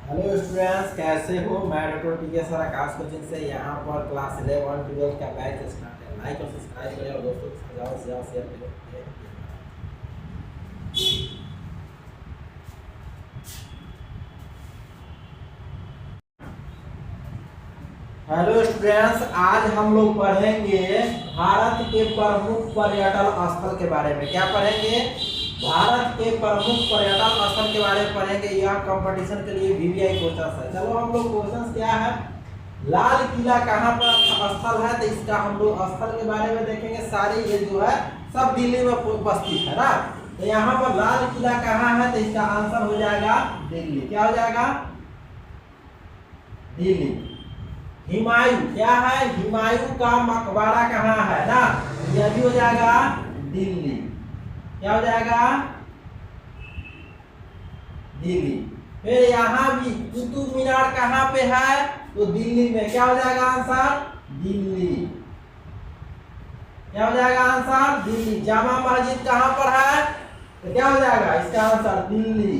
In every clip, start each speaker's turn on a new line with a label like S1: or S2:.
S1: Hello students, कैसे हो। मैं डॉक्टर टी के सर आकाश कोचिंग से यहाँ पर क्लास 11 12 का बैच स्टार्ट है। लाइक और सब्सक्राइब करें और दोस्तों के साथ ज़्यादा से ज़्यादा शेयर करें। हेलो स्टूडेंट्स, आज हम लोग पढ़ेंगे भारत के प्रमुख पर्यटन स्थल के बारे में। क्या पढ़ेंगे? भारत के प्रमुख पर्यटन स्थल के बारे में पढ़ेंगे। यह कंपटीशन के लिए वीवीआई क्वेश्चन है। चलो हम लोग क्वेश्चन क्या है, लाल किला कहाँ पर स्थल है, तो इसका हम लोग स्थल के बारे में देखेंगे। सारी ये जो है सब दिल्ली में उपस्थित है ना। तो यहाँ पर लाल किला कहाँ है, तो इसका आंसर हो जाएगा दिल्ली। क्या हो जाएगा? दिल्ली। हुमायूं क्या है, हुमायूं का मकबरा कहाँ है ना, यह भी हो जाएगा दिल्ली। क्या हो जाएगा? दिल्ली। फिर यहाँ भी कुतुब मीनार कहाँ पे है, तो दिल्ली में। क्या हो जाएगा आंसर? दिल्ली। क्या हो जाएगा आंसर? दिल्ली। जामा मस्जिद कहाँ पर है, तो क्या हो जाएगा इसका आंसर? दिल्ली।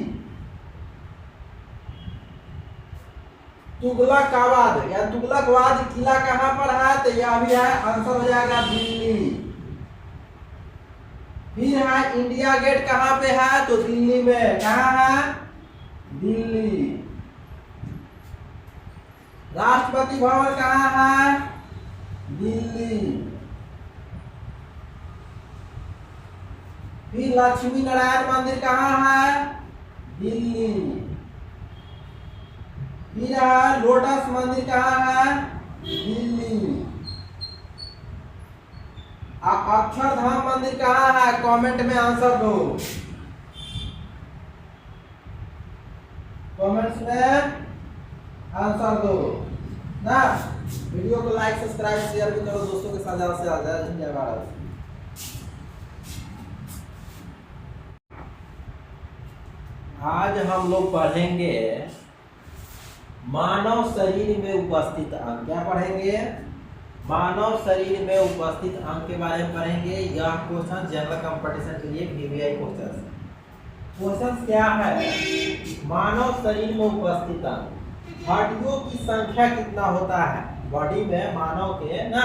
S1: तुगलकाबाद या तुगलकवाद किला कहाँ पर है, तो यह भी है, आंसर हो जाएगा दिल्ली। फिर है इंडिया गेट कहाँ पे है, तो दिल्ली में। कहाँ है? दिल्ली। राष्ट्रपति भवन कहाँ है? दिल्ली। फिर लक्ष्मी नारायण मंदिर कहाँ है? दिल्ली। फिर है लोटस मंदिर कहाँ है? दिल्ली। अक्षरधाम मंदिर कहाँ है, कमेंट में आंसर दो। कमेंट्स में आंसर दो ना। वीडियो को लाइक सब्सक्राइब शेयर भी करो दोस्तों के साथ ज्यादा से ज्यादा। जय भारत। आज हम लोग पढ़ेंगे मानव शरीर में उपस्थित अंग। क्या पढ़ेंगे? मानव शरीर में उपस्थित अंग के बारे में पढ़ेंगे। यह क्वेश्चन जनरल कंपटीशन के लिए वीवीआई क्वेश्चन है। क्वेश्चन क्या है, मानव शरीर में उपस्थित अंग, हड्डियों की संख्या कितना होता है बॉडी में, मानव के ना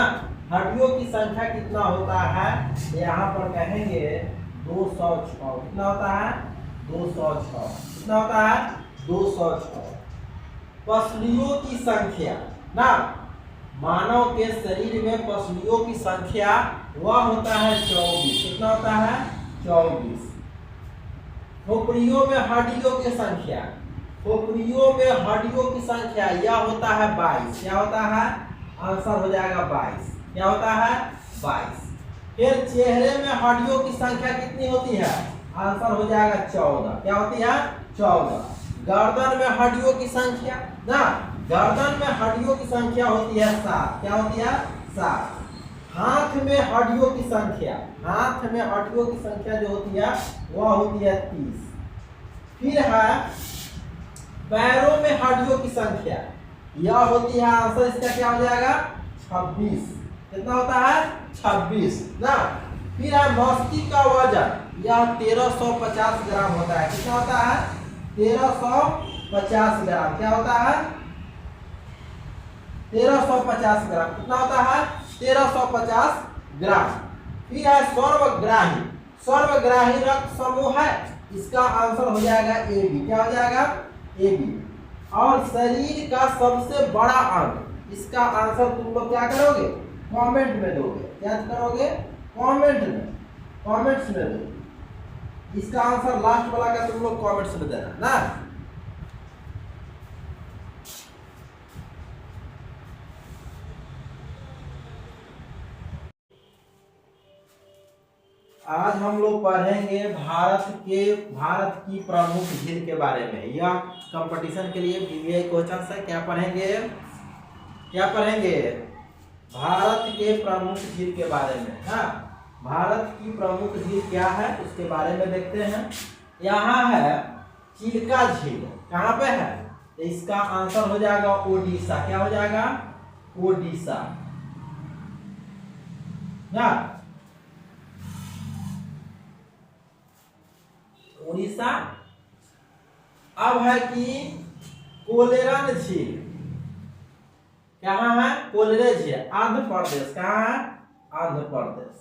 S1: हड्डियों की संख्या कितना होता है। यहाँ पर कहेंगे 206। कितना होता है? 206। कितना होता है? 206। पसलियों की संख्या ना, मानव के शरीर में पसलियों की संख्या वह होता है 24। कितना होता है? 24। खोपड़ियों में हड्डियों की संख्या, खोपड़ियों में हड्डियों की संख्या यह होता है 22। क्या होता है? आंसर हो जाएगा 22। क्या होता है? 22। फिर चेहरे में हड्डियों की संख्या कितनी होती है, आंसर हो जाएगा 14। क्या होती है? 14। गर्दन में हड्डियों की संख्या ना, गर्दन में हड्डियों की संख्या होती है 7। क्या होती है? 7। हाथ में हड्डियों की संख्या, हाथ में हड्डियों की संख्या जो होती है वह होती है 30। फिर है पैरों में हड्डियों की संख्या, यह होती है, आंसर इसका क्या हो जाएगा? 26। कितना होता है? 26 ना। फिर है मस्तिष्क का वजन, यह 1350 ग्राम होता है। कितना होता है? 1350 ग्राम। क्या होता है? 1350 ग्राम। कितना होता है? 1350 ग्राम। फिर है सर्वग्राही, सर्वग्राही रक्त समूह है, इसका आंसर हो जाएगा ए बी। क्या हो जाएगा? A B. और शरीर का सबसे बड़ा अंग, इसका आंसर तुम लोग क्या करोगे? कमेंट में दोगे। क्या करोगे? कमेंट में, कमेंट्स में दो। इसका आंसर लास्ट वाला का तुम लोग कमेंट्स में देना ना। आज हम लोग पढ़ेंगे भारत की प्रमुख झील के बारे में। यह कंपटीशन के लिए वीवीआई क्वेश्चन है। क्या पढ़ेंगे? क्या पढ़ेंगे? भारत के प्रमुख झील के बारे में। हाँ, भारत की प्रमुख झील क्या है उसके बारे में देखते हैं। यहाँ है चिल्का झील। कहाँ पे है? तो इसका आंसर हो जाएगा ओडिशा। क्या हो जाएगा? ओडिशा ना, उड़ीसा। अब है कि कोलेरन झील कहाँ है? कोलेरन झील आंध्र प्रदेश। कहाँ है? आंध्र प्रदेश।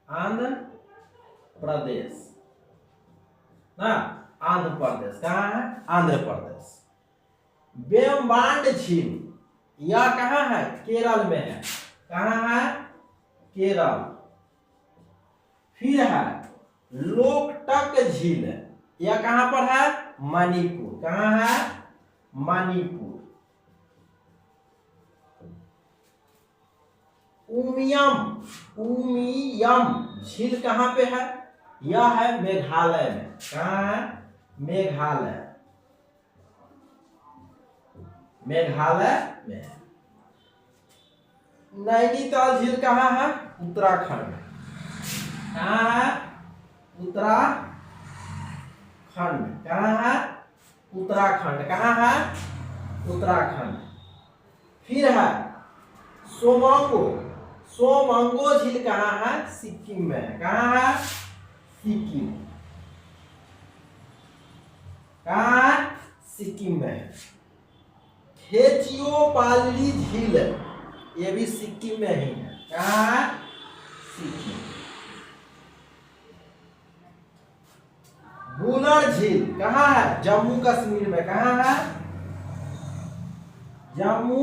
S1: आंध्र प्रदेश ना, आंध्र प्रदेश। कहाँ है? आंध्र प्रदेश। वेम्बांड झील यह कहाँ है? केरल में है। कहाँ है? केरल। फिर है लोकटक झील, यह कहाँ पर है? मणिपुर। कहाँ है? मणिपुर। उमियम झील कहाँ पे है? यह है मेघालय में। कहाँ है? मेघालय। मेघालय में है। नैनीताल झील कहाँ है? उत्तराखंड में। कहाँ है? उत्तराखंड। कहाँ है? उत्तराखंड। कहाँ है? उत्तराखंड। फिर है सोमंगो झील कहाँ है? सिक्किम में है। कहाँ है? सिक्किम। कहाँ है? सिक्किम में है। खेचियोपाली झील ये भी सिक्किम में ही है। कहाँ है? सिक्किम। बुलर झील कहाँ है? जम्मू कश्मीर में। कहाँ है? जम्मू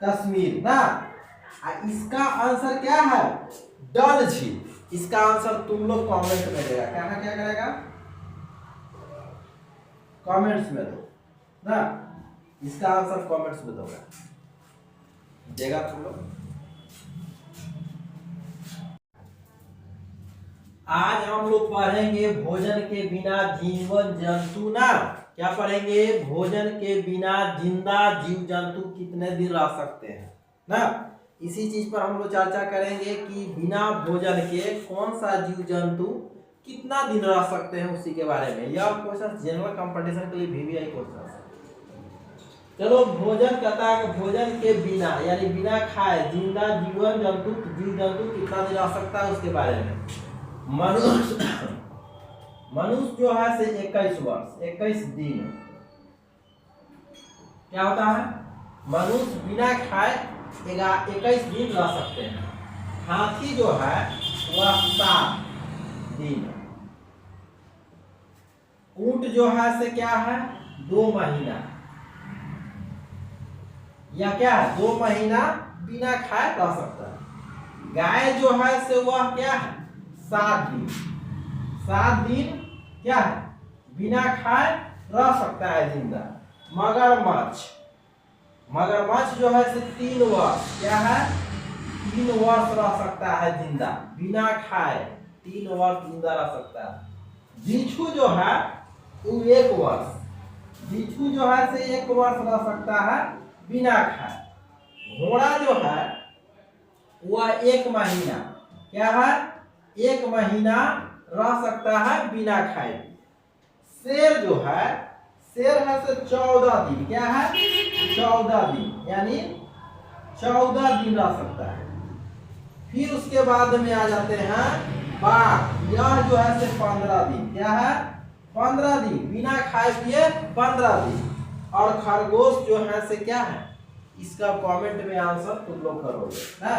S1: कश्मीर ना। इसका आंसर क्या है? डल झील। इसका आंसर तुम लोग कमेंट में देगा। कहना क्या करेगा? कमेंट्स में दो ना। इसका आंसर कमेंट्स में दोगा, देगा तुम लोग। आज हम लोग पढ़ेंगे भोजन के बिना जीवन जंतु ना। क्या पढ़ेंगे? भोजन के बिना जिंदा जीव जंतु कितने दिन रह सकते हैं ना। इसी चीज पर हम लोग चर्चा करेंगे कि बिना भोजन के कौन सा जीव जंतु कितना दिन रह सकते हैं, उसी के बारे में। यह क्वेश्चन जनरल कंपटीशन के लिए VVI क्वेश्चन है। चलो, भोजन कहता है भोजन के बिना यानी बिना खाए जिंदा जीवन जंतु जीव जंतु कितना दिन रह सकता है, उसके बारे में। मनुष्य जो है से 21 वर्ष 21 दिन क्या होता है? मनुष्य बिना खाए 21 दिन रह सकते हैं। हाथी जो है वह 7 दिन। ऊंट जो है से क्या है? 2 महीना। या क्या है? 2 महीना बिना खाए रह सकता है। गाय जो है से वह क्या है? 7 दिन। 7 दिन क्या है? बिना खाए रह सकता है जिंदा। मगरमच्छ जो है से 3 वर्ष क्या है? 3 वर्ष रह सकता है जिंदा बिना खाए। 3 वर्ष जिंदा रह सकता है। बिच्छू जो है वो 1 वर्ष। बिच्छू जो है से 1 वर्ष रह सकता है बिना खाए। घोड़ा जो है वह 1 महीना क्या है? 1 महीना रह सकता है बिना खाए। शेर जो है, शेर है से 14 दिन क्या है? 14 दिन यानी 14 दिन रह सकता है। फिर उसके बाद में आ जाते हैं बाघ। यह जो है से 15 दिन क्या है? 15 दिन बिना खाए पिए 15 दिन। और खरगोश जो है से क्या है? इसका कमेंट में आंसर तुम लोग करोगे ना।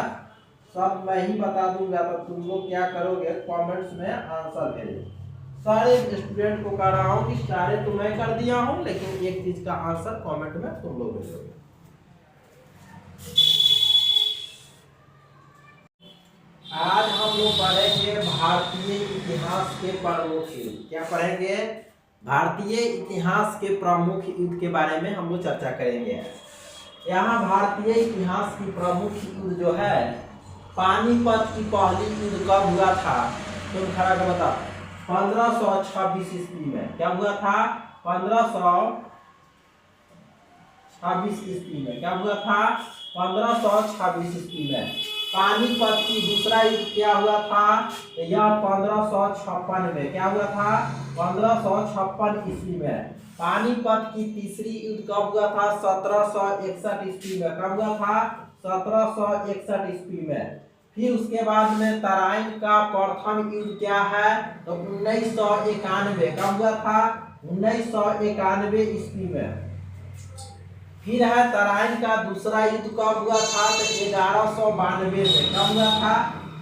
S1: सब मैं ही बता दूंगा तो तुम लोग क्या करोगे? कमेंट्स में आंसर भेजो। सारे स्टूडेंट को कह रहा हूँ कि सारे तो मैं कर दिया हूँ, लेकिन एक चीज का आंसर कमेंट में तुम लोग भेजोगे। आज हम लोग पढ़ेंगे भारतीय इतिहास के प्रमुख युद्ध। क्या पढ़ेंगे? भारतीय इतिहास के प्रमुख युद्ध के बारे में हम लोग चर्चा करेंगे। यहाँ भारतीय इतिहास की प्रमुख युद्ध जो है, पानीपत की पहली युद्ध कब हुआ था? तुम खड़ा कर बताओ। 1526 ईस्वी में। क्या हुआ था? 1526 ईस्वी में। क्या हुआ था? 1526 ईस्वी में। पानीपत की दूसरा युद्ध क्या हुआ था? यह 1556 में। क्या हुआ था? 1556 ईस्वी में। पानीपत की तीसरी युद्ध कब हुआ था? 1761 ईस्वी में। कब हुआ था? 1761 ईस्वी में। फिर उसके बाद में तराइन का प्रथम युद्ध क्या है? तो 1991। कब हुआ था? 1991 ईस्वी में। फिर है तराइन का दूसरा युद्ध कब हुआ था? तो 1192 में। कब हुआ था?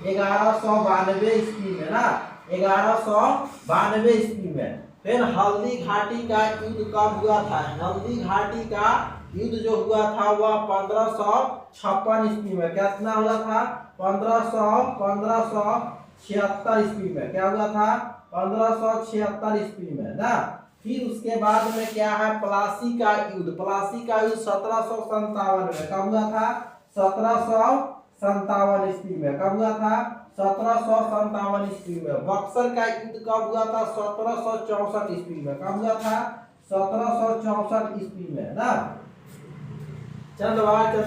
S1: 1192 ईस्वी में ना, 1192 ईस्वी में। फिर हल्दी घाटी का युद्ध कब हुआ था? हल्दी घाटी का युद्ध जो हुआ था वह 1556 ईस्वी में। कितना हुआ था? 1576 ईस्वी में। क्या हुआ था? 1576 ईस्वी में ना। फिर उसके बाद में क्या है? प्लासी का युद्ध। प्लासी का युद्ध 1757 में। कब हुआ था? 1757 ईस्वी में। कब हुआ था? 1757 ईस्वी में। बक्सर का युद्ध कब हुआ था? 1764 ईस्वी में। कब हुआ था? 1764 ईस्वी में ना। चंद्रभागा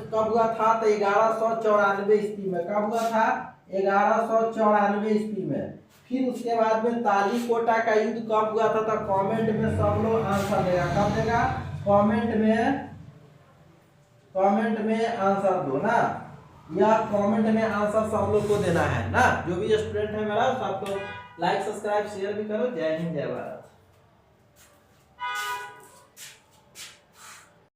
S1: कब हुआ था? तो 1194 ईस्वी में। कब हुआ था? 1194 ईस्वी में। फिर उसके बाद में तालीकोटा का युद्ध कब हुआ था? तो कमेंट में सब लोग आंसर देगा। कब देगा? कमेंट में आंसर दो ना, या कमेंट में आंसर सब लोग को देना है ना। जो भी स्टूडेंट है मेरा सबको लाइक सब्सक्राइब शेयर भी करो। जय हिंद जय भारत।